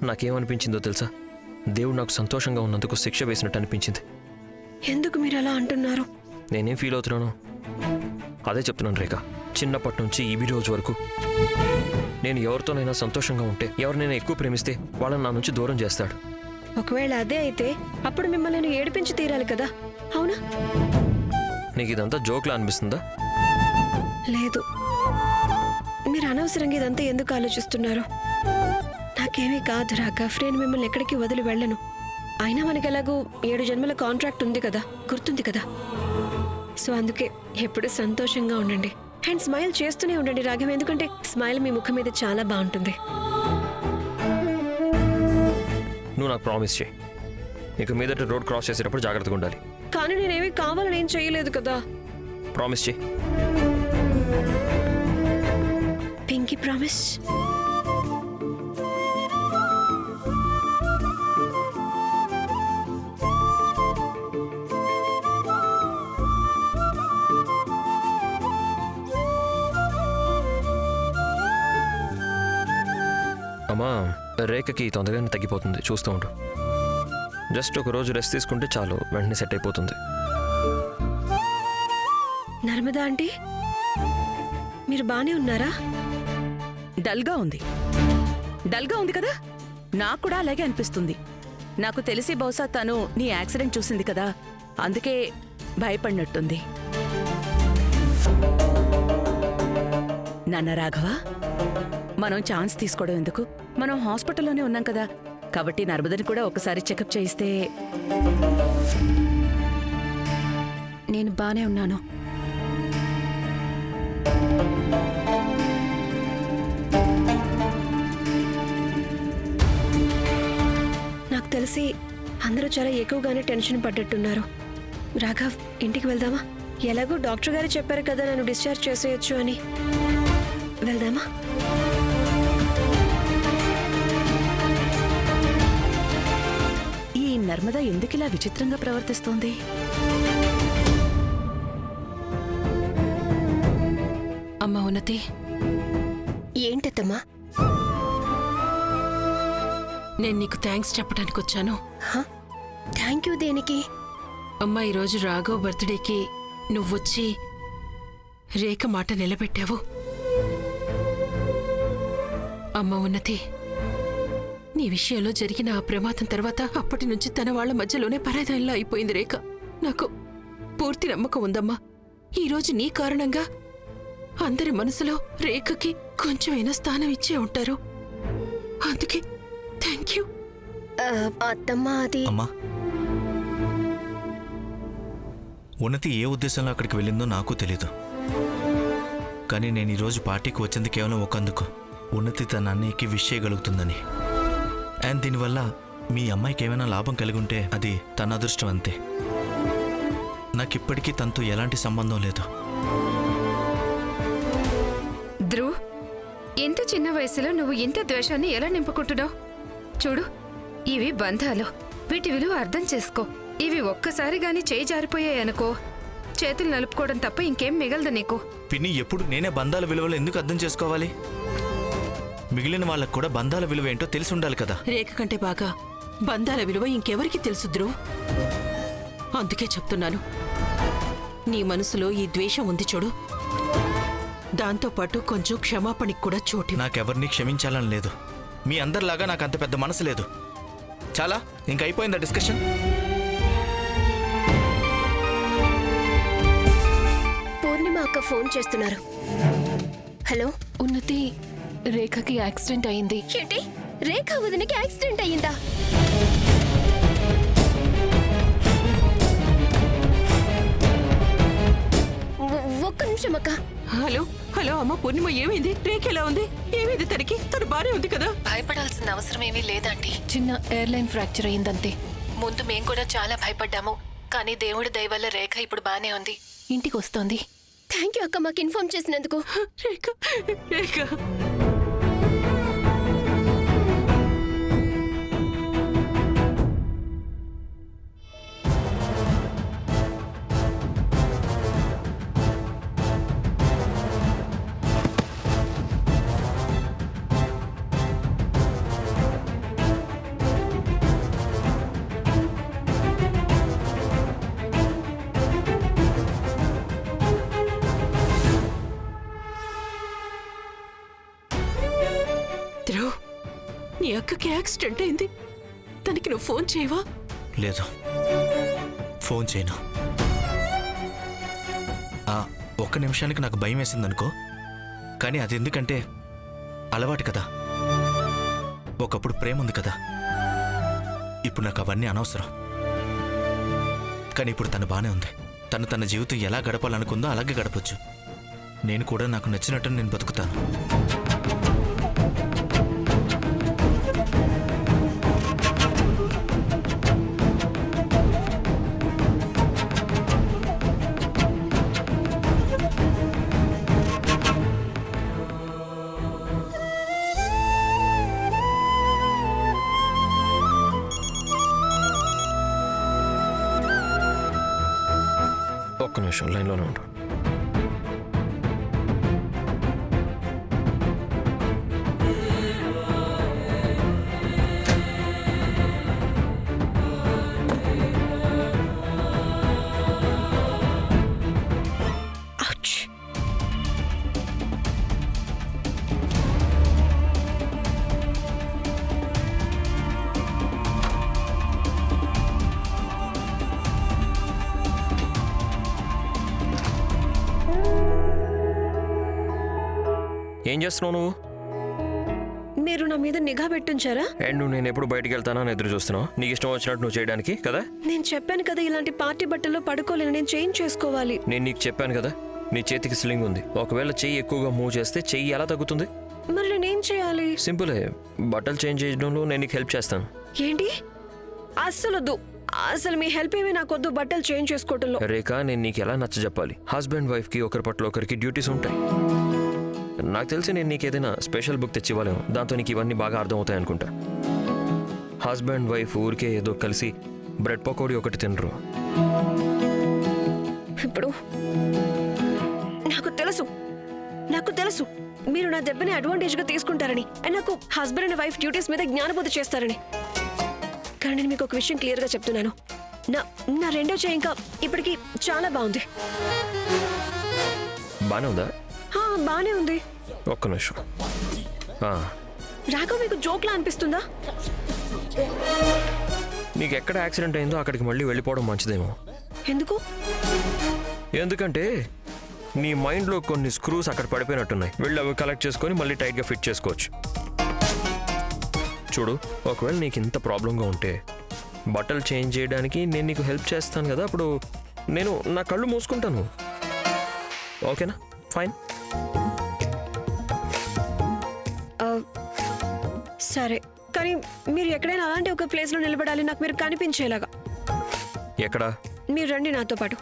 నాకేమనిపించిందో తెలుసా? దేవుడు నాకు సంతోషంగా ఉన్నందుకు శిక్ష వేసినట్టు అనిపించింది. ఎందుకు మీరు అలా అంటున్నారు? నేనేం ఫీల్ అవుతున్నాను అదే చెప్తున్నాను రేఖ. చిన్నప్పటి నుంచి ఈ రోజు వరకు నేను ఎవరితోనైనా సంతోషంగా ఉంటే, ఎవరినైనా ఎక్కువ ప్రేమిస్తే వాళ్ళని నా నుంచి దూరం చేస్తాడు. ఒకవేళ అదే అయితే అప్పుడు మిమ్మల్ని నేను ఏడిపించి తీరాలి కదా, అవునా? నీకు ఇదంతా జోక్లా అనిపిస్తుందా? లేదు, మీరు అనవసరంగా ఇదంతా ఎందుకు ఆలోచిస్తున్నారు? నాకేమీ కాదు రాఘవ్, నేను మిమ్మల్ని ఎక్కడికి వదిలి వెళ్ళను. అయినా మనకి ఎలాగో 7 జన్మల కాంట్రాక్ట్ ఉంది కదా, గుర్తుంది కదా. సో అందుకే ఎప్పుడు సంతోషంగా ఉండండి అండ్ స్మైల్ చేస్తూనే ఉండండి రాఘవ్, ఎందుకంటే స్మైల్ మీ ముఖం మీద చాలా బాగుంటుంది. నువ్వు నాకు ప్రామిస్ చేయి, ఇక మీదట రోడ్ క్రాస్ చేసేటప్పుడు జాగ్రత్తగా ఉండాలి. కానీ నేనేమీ కావాలని ఏం చేయలేదు కదా. ప్రామిస్ చేయి. పింకీ ప్రామిస్. అమ్మా, రేఖకి తొందరగానే తగ్గిపోతుంది, చూస్తూ ఉండు. జస్ట్ ఒక రోజు రెస్ట్ తీసుకుంటే చాలు, వెంటనే సెట్ అయిపోతుంది. నర్మదా ఆంటీ, మీరు బానే ఉన్నారా? డల్గా ఉంది కదా, నాకు కూడా అలాగే అనిపిస్తుంది. నాకు తెలిసి బహుశా తను నీ యాక్సిడెంట్ చూసింది కదా, అందుకే భయపడినట్టుంది. నాన్న రాఘవ, మనం ఛాన్స్ తీసుకోవడం ఎందుకు? మనం హాస్పిటల్లోనే ఉన్నాం కదా, కాబట్టి నర్మదని కూడా ఒకసారి చెకప్ చేయిస్తే. నేను బానే ఉన్నాను. నాకు తెలిసి అందరూ చాలా ఎక్కువగానే టెన్షన్ పడ్డట్టున్నారు. రాఘవ్, ఇంటికి వెళ్దామా? ఎలాగో డాక్టర్ గారు చెప్పారు కదా నన్ను డిశ్చార్జ్ చేసేయచ్చు అని. వెళ్దామా? ఈ నర్మద ఎందుకిలా విచిత్రంగా ప్రవర్తిస్తోంది? అమ్మా ఉన్నతి, ఏంటమ్మా? నేను నీకు థ్యాంక్స్ చెప్పడానికి వచ్చాను. థ్యాంక్ యూ దేనికి? అమ్మా, ఈరోజు రాఘవ్ బర్త్డేకి నువ్వొచ్చి రేఖ మాట నిలబెట్టావు. అమ్మా ఉన్నతి, నీ విషయంలో జరిగిన ఆ ప్రమాదం తర్వాత అప్పటి నుంచి తన వాళ్ల మధ్యలోనే పరాధంలా అయిపోయింది రేఖ. నాకు పూర్తి నమ్మకం ఉందమ్మా, ఈరోజు నీ కారణంగా అందరి మనసులో రేఖకి కొంచెమైనా స్థానం ఇచ్చే ఉంటారు. అందుకే థ్యాంక్ యూ. అమ్మా, ఉన్నతి ఏ ఉద్దేశంలో అక్కడికి వెళ్ళిందో నాకు తెలీదు. కానీ నేను ఈరోజు పార్టీకి వచ్చింది కేవలం ఒకందుకు, ఉన్నతి తన అన్నయ్యకి విష్ చేయగలుగుతుందని. అండ్ దీనివల్ల మీ అమ్మాయికి ఏమైనా లాభం కలిగి ఉంటే అది తన అదృష్టం అంతే. నాకిప్పటికీ తనతో ఎలాంటి సంబంధం లేదు. ధ్రువ్, ఇంత చిన్న వయసులో నువ్వు ఇంత ద్వేషాన్ని ఎలా నింపుకుంటున్నావు? చూడు, ఇవి బంధాలు, వీటి విలువ అర్థం చేసుకో. ఇవి ఒక్కసారి గాని చేయి జారిపోయాయనుకో, చేతులు నలుపుకోవడం తప్ప ఇంకేం మిగలదు నీకు. పిన్ని, ఎప్పుడు నేనే బంధాల విలువలు ఎందుకు అర్థం చేసుకోవాలి? మిగిలిన వాళ్ళకు కూడా బంధాల విలువ ఏంటో తెలిసి ఉండాలి కదా. రేఖ కంటే బాగా బంధాల విలువ ఇంకెవరికి తెలుసు ధ్రువ్? అందుకే చెప్తున్నాను, నీ మనసులో ఈ ద్వేషం ఉంది చూడు, దాంతోపాటు కొంచెం క్షమాపణకి కూడా చోటు. నాకెవరిని క్షమించాలని లేదు. మీ అందరిలాగా నాకు అంత పెద్ద మనసు లేదు. చాలా, ఇంకైపోయిందా డిస్కషన్? పూర్ణిమ అక్క ఫోన్ చేస్తున్నారు. హలో ఉన్నతి, రేఖకి యాక్సిడెంట్ అయింది. ఏంటి? రేఖ వదినకి యాక్సిడెంట్ అయ్యిందా? ఒక్క నిమిషం అక్క. హలో హలో అమ్మ పూర్ణిమ, ఏమైంది? రేఖ ఎలా ఉంది? ఏమైంది తనకి? తను బానే ఉంది కదా? భయపడాల్సిన అవసరం ఏమీ లేదండి, చిన్న ఎయిర్లైన్ ఫ్రాక్చర్ అయిందంతే. ముందు మేం కూడా చాలా భయపడ్డాము, కానీ దేవుడి దయ వల్ల రేఖ ఇప్పుడు బానే ఉంది, ఇంటికి వస్తోంది. థ్యాంక్ యూ అక్క, మాకు ఇన్ఫార్మ్ చేసినందుకు. రేఖ రేఖ నీ అక్కకి యాక్సిడెంట్ అయింది. తనకి నువ్వు ఫోన్ చేయవా? లేదు, ఫోన్ చేయను. ఒక్క నిమిషానికి నాకు భయం వేసిందనుకో, కానీ అది ఎందుకంటే అలవాటు కదా. ఒకప్పుడు ప్రేమ ఉంది కదా, ఇప్పుడు నాకు అవన్నీ అనవసరం. కానీ ఇప్పుడు తను బానే ఉంది. తను తన జీవితం ఎలా గడపాలనుకుందో అలాగే గడపొచ్చు. నేను కూడా నాకు నచ్చినట్టు నేను బతుకుతాను. ఒక్క నిమిషం లైన్లోనే ఉండు. Ouch. ఏం చేస్తున్నావు నువ్వు? మీరు నా మీద నిఘా పెట్టుంచారా? అండ్ నువ్వు నేను ఎప్పుడు బయటికి వెళ్తానా అని ఎదురు చూస్తున్నావు. నీకు ఇష్టం వచ్చినట్టు నువ్వు చేయడానికి కదా. నేను చెప్పాను కదా, ఇలాంటి పార్టీ బట్టల్లో పడుకోలేను, నేను చేంజ్ చేసుకోవాలి. నేను నీకు చెప్పాను కదా, నీ చేతికి స్లింగ్ ఉంది. ఒకవేళ చెయ్యి ఎక్కువగా మూవ్ చేస్తే చెయ్యి ఎలా తగ్గుతుంది? మరి నేనేం చేయాలి? సింపులే, బట్టలు చేంజ్ చేయడంలో నేను నీకు హెల్ప్ చేస్తాను. ఏంటి? అస్సలు వద్దు. అసలు మీ హెల్ప్ ఏమీ నాకొద్దు బట్టలు చేంజ్ చేసుకోవటంలో. రేఖ, నేను నీకు ఎలా నచ్చ చెప్పాలి? హస్బెండ్ వైఫ్కి ఒకరి పట్ల ఒకరికి డ్యూటీస్ ఉంటాయి. నాకు తెలిసి నేను నీకు ఏదైనా స్పెషల్ బుక్ తెచ్చి ఇవ్వలేము. దాంతో నీకు ఇవన్నీ బాగా అర్థమవుతాయి అనుకుంటా. హస్బెండ్ వైఫ్ ఊరికే ఏదో కలిసి బ్రెడ్ పకోడీ ఒకటి తినరు. ఇప్పుడు నాకు తెలుసు మీరు నా దెబ్బని అడ్వాంటేజ్ గా తీసుకుంటారని, అండ్ నాకు హస్బెండ్ అండ్ వైఫ్ డ్యూటీస్ మీద జ్ఞానబోధ చేస్తారని. కానీ నేను మీకు ఒక విషయం క్లియర్ గా చెప్తున్నాను. నా రెండో చేయి ఇంకా ఇప్పటికి చాలా బాగుంది. బానే ఉందా? బానే ఉంది. ఒక్క నిమిషం. రాఘవ్, మీకు జోక్లా అనిపిస్తుందా? నీకు ఎక్కడ యాక్సిడెంట్ అయిందో అక్కడికి మళ్ళీ వెళ్ళిపోవడం మంచిదేమో. ఎందుకు? ఎందుకంటే నీ మైండ్లో కొన్ని స్క్రూస్ అక్కడ పడిపోయినట్టున్నాయి. వెళ్ళి అవి కలెక్ట్ చేసుకొని మళ్ళీ టైట్గా ఫిట్ చేసుకోవచ్చు. చూడు, ఒకవేళ నీకు ఇంత ప్రాబ్లంగా ఉంటే బట్టలు చేంజ్ చేయడానికి నేను నీకు హెల్ప్ చేస్తాను కదా. అప్పుడు నేను నా కళ్ళు మూసుకుంటాను. ఓకేనా? ఫైన్. సరే, కానీ మీరు ఎక్కడైనా అలాంటి ఒక ప్లేస్లో నిలబడాలి, నాకు మీరు కనిపించేలాగా. ఎక్కడా? మీరు రండి నాతో పాటు.